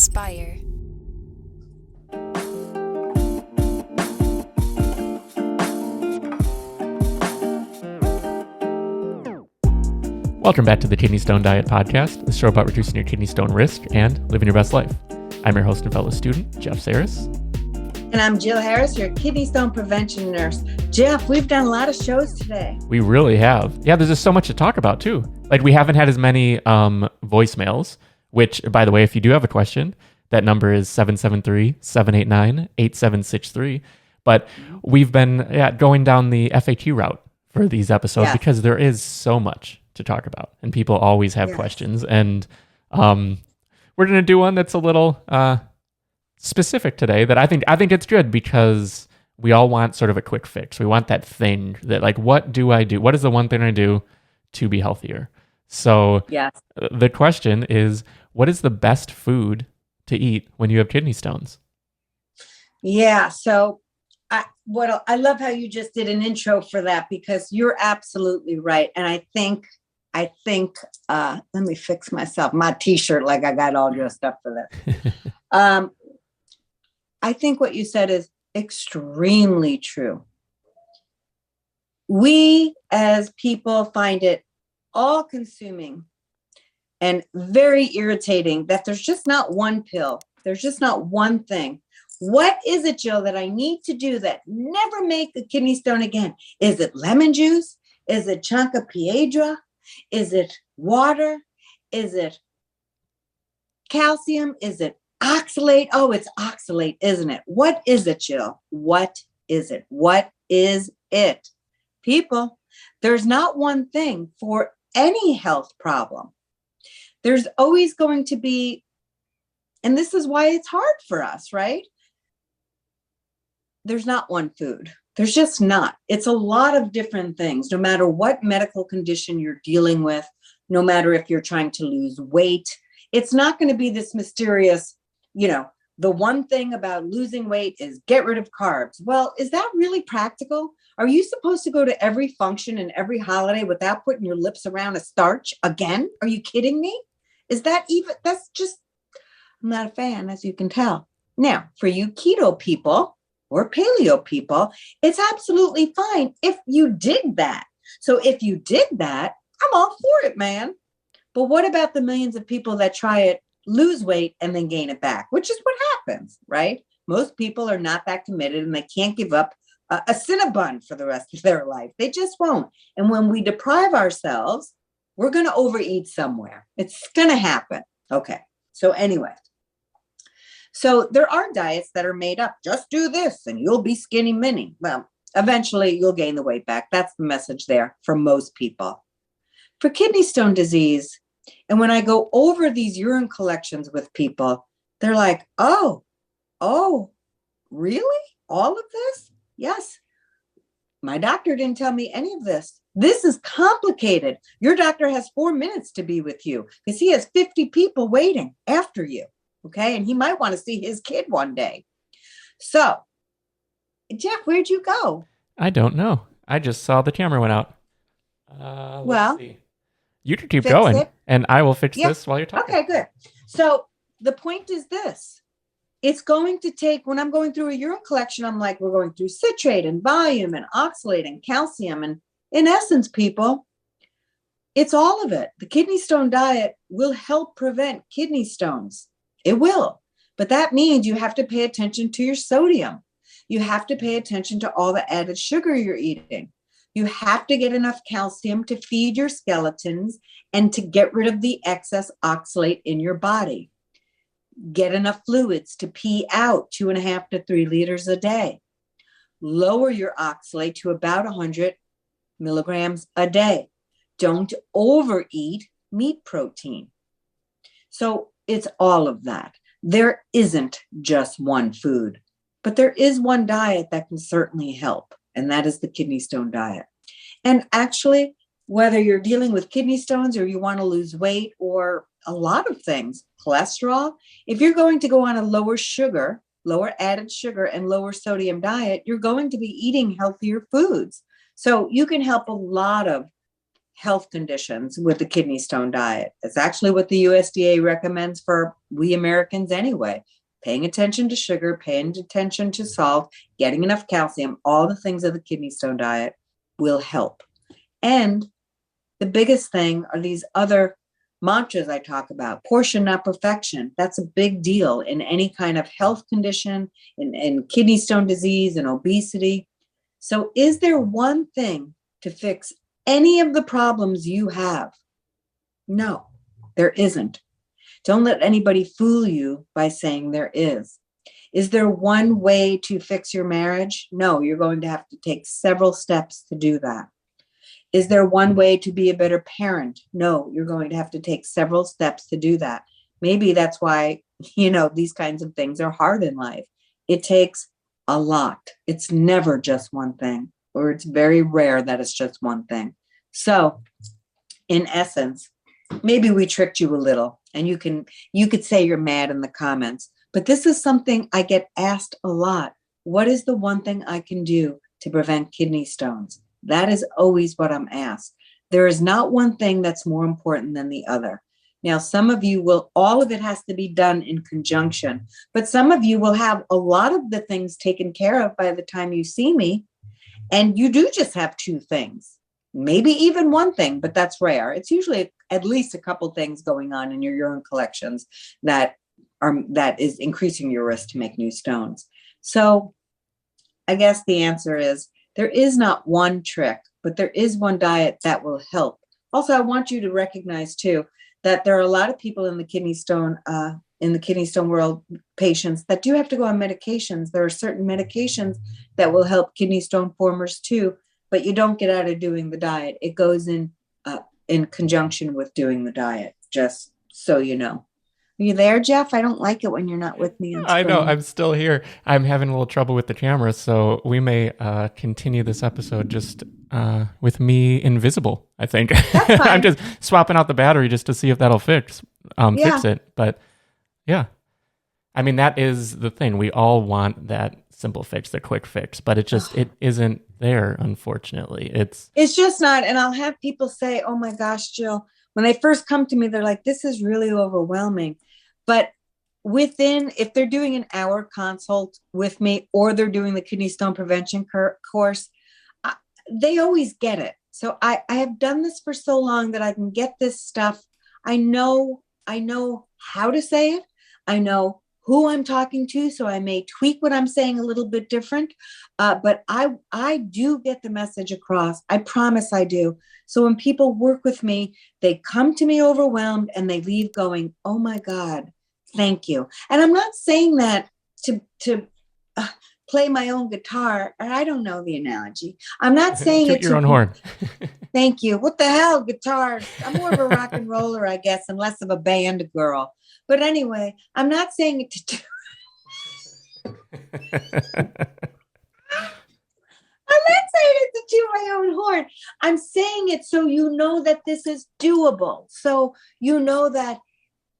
inspire. Welcome back to the Kidney Stone Diet Podcast, the show about reducing your kidney stone risk and living your best life. I'm your host and fellow student, Jeff Saris. And I'm Jill Harris, your kidney stone prevention nurse. Jeff, we've done a lot of shows today. We really have. Yeah, there's just so much to talk about too. Like we haven't had as many voicemails, which, by the way, if you do have a question, that number is 773-789-8763. But we've been going down the FAQ route for these episodes because there is so much to talk about and people always have questions. And we're going to do one that's a little specific today that I think it's good because we all want sort of a quick fix. We want that thing that like, what do I do? What is the one thing I do to be healthier? So the question is, what is the best food to eat when you have kidney stones? Yeah. So I love how you just did an intro for that because you're absolutely right. And I think, let me fix my t-shirt like I got all dressed up for this. I think what you said is extremely true. We as people find it all consuming and very irritating that there's just not one pill. There's just not one thing. What is it, Jill, that I need to do that never make a kidney stone again? Is it lemon juice? Is it Chanca Piedra? Is it water? Is it calcium? Is it oxalate? Oh, it's oxalate, isn't it? What is it, Jill? What is it? What is it? People, there's not one thing for any health problem. There's always going to be, and this is why it's hard for us, right? There's not one food. There's just not. It's a lot of different things, no matter what medical condition you're dealing with, no matter if you're trying to lose weight. It's not going to be this mysterious, the one thing about losing weight is get rid of carbs. Well, is that really practical? Are you supposed to go to every function and every holiday without putting your lips around a starch again? Are you kidding me? Is that even, I'm not a fan, as you can tell. Now, for you keto people or paleo people, it's absolutely fine if you did that. So if you did that, I'm all for it, man. But what about the millions of people that try it, lose weight, and then gain it back, which is what happens, right? Most people are not that committed and they can't give up a Cinnabon for the rest of their life. They just won't. And when we deprive ourselves, we're going to overeat somewhere. It's going to happen. Okay. So anyway, so there are diets that are made up. Just do this and you'll be skinny mini. Well, eventually you'll gain the weight back. That's the message there for most people. For kidney stone disease, and when I go over these urine collections with people, they're like, oh, really? All of this? Yes. My doctor didn't tell me any of this. This is complicated. Your doctor has 4 minutes to be with you because he has 50 people waiting after you. Okay. And he might want to see his kid one day. So, Jeff, where'd you go? I don't know. I just saw the camera went out. Let's see. You can keep going and I will fix this while you're talking. Okay, good. So the point is this. It's going to take, when I'm going through a urine collection, I'm like, we're going through citrate and volume and oxalate and calcium. And in essence, people, it's all of it. The kidney stone diet will help prevent kidney stones. It will. But that means you have to pay attention to your sodium. You have to pay attention to all the added sugar you're eating. You have to get enough calcium to feed your skeletons and to get rid of the excess oxalate in your body. Get enough fluids to pee out 2.5 to 3 liters a day. Lower your oxalate to about 100 milligrams a day. Don't overeat meat protein. So it's all of that. There isn't just one food, but there is one diet that can certainly help, and that is the kidney stone diet. And actually, whether you're dealing with kidney stones or you want to lose weight or a lot of things, cholesterol, if you're going to go on a lower added sugar and lower sodium diet, you're going to be eating healthier foods. So you can help a lot of health conditions with the kidney stone diet. It's actually what the USDA recommends for we Americans anyway. Paying attention to sugar, paying attention to salt, getting enough calcium, all the things of the kidney stone diet will help. And the biggest thing are these other mantras I talk about. Portion, not perfection. That's a big deal in any kind of health condition, in kidney stone disease and obesity. So is there one thing to fix any of the problems you have? No, there isn't. Don't let anybody fool you by saying there is. Is there one way to fix your marriage? No, you're going to have to take several steps to do that. Is there one way to be a better parent? No, you're going to have to take several steps to do that. Maybe that's why, these kinds of things are hard in life. It takes a lot. It's never just one thing, or it's very rare that it's just one thing. So in essence, maybe we tricked you a little, and you could say you're mad in the comments, but this is something I get asked a lot. What is the one thing I can do to prevent kidney stones? That is always what I'm asked. There is not one thing that's more important than the other. Now, some of you all of it has to be done in conjunction, but some of you will have a lot of the things taken care of by the time you see me, and you do just have two things, maybe even one thing, but that's rare. It's usually at least a couple things going on in your urine collections that is increasing your risk to make new stones. So I guess the answer is there is not one trick, but there is one diet that will help. Also, I want you to recognize too that there are a lot of people in the kidney stone world, patients that do have to go on medications. There are certain medications that will help kidney stone formers too, but you don't get out of doing the diet. It goes in conjunction with doing the diet, just so you know. Are you there, Jeff? I don't like it when you're not with me on screen. I know, I'm still here. I'm having a little trouble with the camera, so we may continue this episode just with me invisible, I think. I'm just swapping out the battery just to see if that'll fix it. But yeah, I mean, that is the thing. We all want that simple fix, the quick fix, but it isn't there, unfortunately. It's just not. And I'll have people say, oh my gosh, Jill, when they first come to me, they're like, this is really overwhelming. But if they're doing an hour consult with me, or they're doing the kidney stone prevention course, they always get it. So I have done this for so long that I can get this stuff. I know how to say it. I know who I'm talking to, so I may tweak what I'm saying a little bit different. But I do get the message across. I promise I do. So when people work with me, they come to me overwhelmed and they leave going, oh my God, thank you. And I'm not saying that to play my own guitar. I don't know the analogy. I'm not saying it your own horn. Thank you. What the hell, guitar? I'm more of a rock and roller, I guess, and less of a band girl. But anyway, I'm not saying it to do. I'm not saying it to toot my own horn. I'm saying it so you know that this is doable. So you know that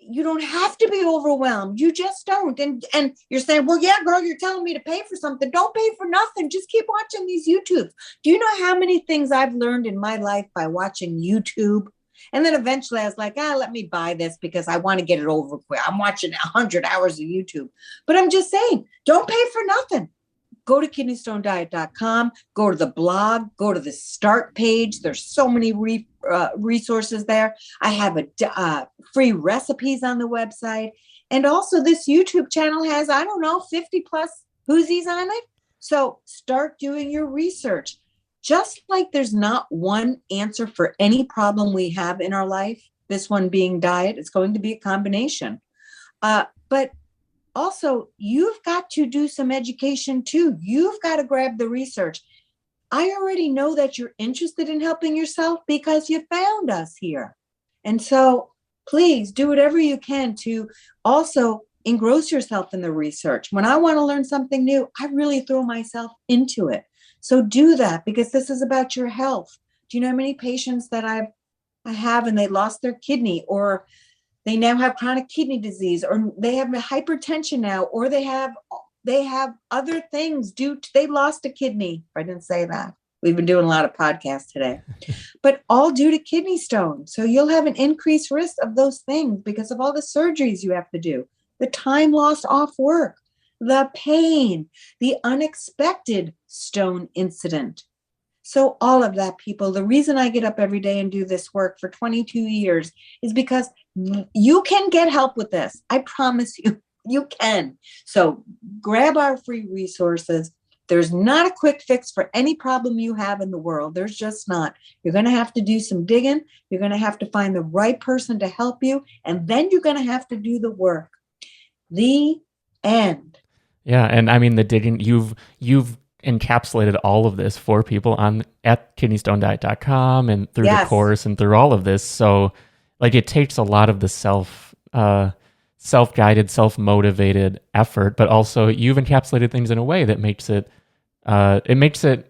you don't have to be overwhelmed. You just don't. And you're saying, well, yeah, girl, you're telling me to pay for something. Don't pay for nothing. Just keep watching these YouTubes. Do you know how many things I've learned in my life by watching YouTube? And then eventually I was like, let me buy this because I want to get it over quick. I'm watching 100 hours of YouTube. But I'm just saying, don't pay for nothing. Go to kidneystonediet.com, go to the blog, go to the start page. There's so many resources there. I have free recipes on the website. And also this YouTube channel has, 50 plus whoosies on it. So start doing your research. Just like there's not one answer for any problem we have in our life, this one being diet, it's going to be a combination. But also, you've got to do some education too. You've got to grab the research. I already know that you're interested in helping yourself because you found us here. And so please do whatever you can to also engross yourself in the research. When I want to learn something new, I really throw myself into it. So do that because this is about your health. Do you know how many patients that I have and they lost their kidney, or they now have chronic kidney disease, or they have hypertension now, or they have other things they lost a kidney. I didn't say that. We've been doing a lot of podcasts today, but all due to kidney stone. So you'll have an increased risk of those things because of all the surgeries you have to do, the time lost off work, the pain, the unexpected stone incident. So all of that, people, the reason I get up every day and do this work for 22 years is because you can get help with this. I promise you, you can. So grab our free resources. There's not a quick fix for any problem you have in the world. There's just not. You're going to have to do some digging. You're going to have to find the right person to help you. And then you're going to have to do the work. The end. Yeah. And I mean, the digging, you've encapsulated all of this for people at kidneystonediet.com and through the course and through all of this. So like it takes a lot of the self-guided, self-motivated effort, but also you've encapsulated things in a way that makes it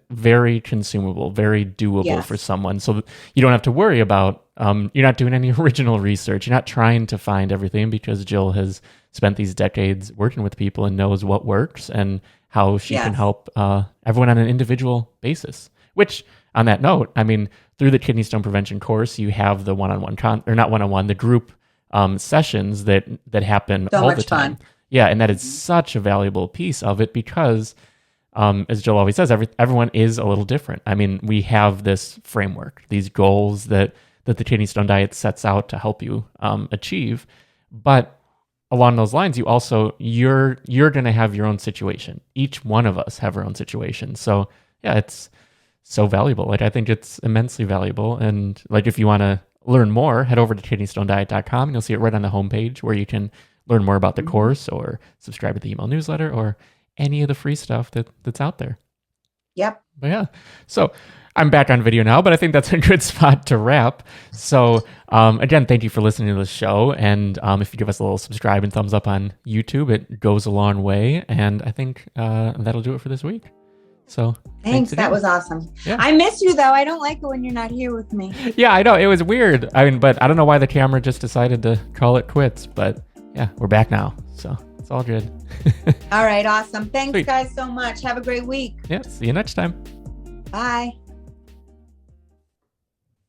very consumable, very doable for someone. So you don't have to worry about, you're not doing any original research. You're not trying to find everything because Jill has spent these decades working with people and knows what works and how she can help everyone on an individual basis. Which, on that note, I mean, through the kidney stone prevention course, you have the the group sessions that happen all the time. Fun. Yeah, and that is such a valuable piece of it because, as Jill always says, everyone is a little different. I mean, we have this framework, these goals that the kidney stone diet sets out to help you achieve, but along those lines, you're going to have your own situation. Each one of us have our own situation. So yeah, it's so valuable. Like I think it's immensely valuable. And like if you want to learn more, head over to kidneystonediet.com and you'll see it right on the homepage where you can learn more about the course or subscribe to the email newsletter or any of the free stuff that's out there. Yep. But yeah, so I'm back on video now, but I think that's a good spot to wrap. So again, thank you for listening to the show. And if you give us a little subscribe and thumbs up on YouTube, it goes a long way. And I think that'll do it for this week. So thanks. That was awesome. Yeah. I miss you though. I don't like it when you're not here with me. Yeah, I know. It was weird. I mean, but I don't know why the camera just decided to call it quits, but yeah, we're back now. So it's all good. All right. Awesome. Thanks guys so much. Have a great week. Yeah. See you next time. Bye.